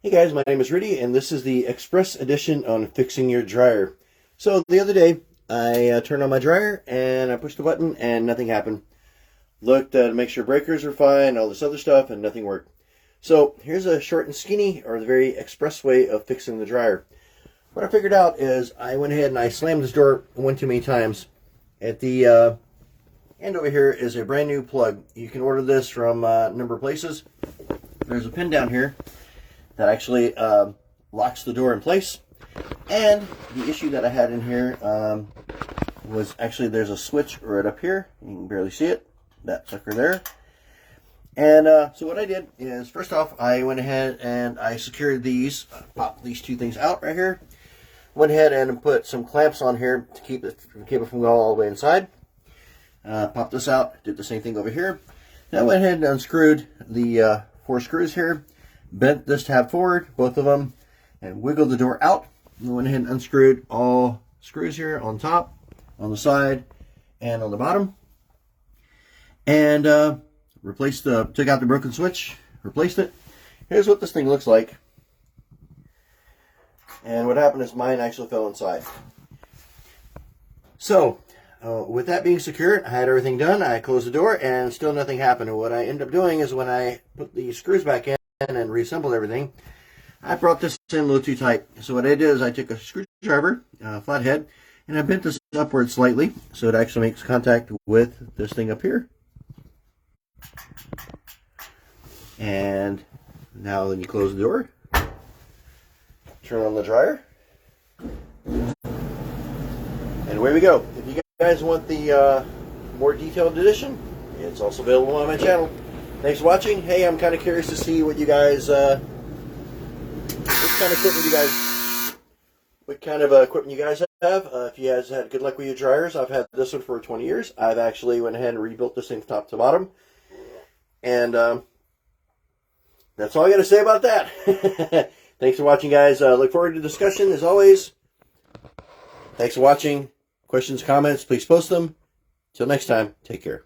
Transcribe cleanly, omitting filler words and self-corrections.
Hey guys, my name is Rudy, and this is the Express Edition on fixing your dryer. So the other day, I turned on my dryer, and I pushed the button, and nothing happened. Looked to make sure breakers are fine, all this other stuff, and nothing worked. So here's a short and skinny, or the very express way of fixing the dryer. What I figured out is I went ahead and I slammed this door one too many times. At the end over here is a brand new plug. You can order this from a number of places. There's a pin down here that actually locks the door in place. And the issue that I had in here was actually there's a switch right up here. You can barely see it, that sucker there. And so what I did is, first off, I went ahead and I secured these, popped these two things out right here. Went ahead and put some clamps on here to keep the cable from going all the way inside. Popped this out, did the same thing over here. Then I went ahead and unscrewed the 4 screws here. Bent this tab forward, both of them, and wiggled the door out. And went ahead and unscrewed all screws here on top, on the side, and on the bottom. And took out the broken switch, replaced it. Here's what this thing looks like. And what happened is mine actually fell inside. So, with that being secured, I had everything done. I closed the door, and still nothing happened. And what I ended up doing is when I put the screws back in and reassembled everything, I brought this in a little too tight. So what I did is I took a screwdriver, flathead, and I bent this upward slightly so it actually makes contact with this thing up here. And now then you close the door, turn on the dryer, and away we go. If you guys want the more detailed edition, it's also available on my channel. Thanks for watching. Hey, I'm kind of curious to see what you guys, what kind of equipment you guys have. If you guys had good luck with your dryers, I've had this one for 20 years. I've actually went ahead and rebuilt this thing from top to bottom. And that's all I got to say about that. Thanks for watching, guys. Look forward to discussion as always. Thanks for watching. Questions, comments, please post them. Till next time, take care.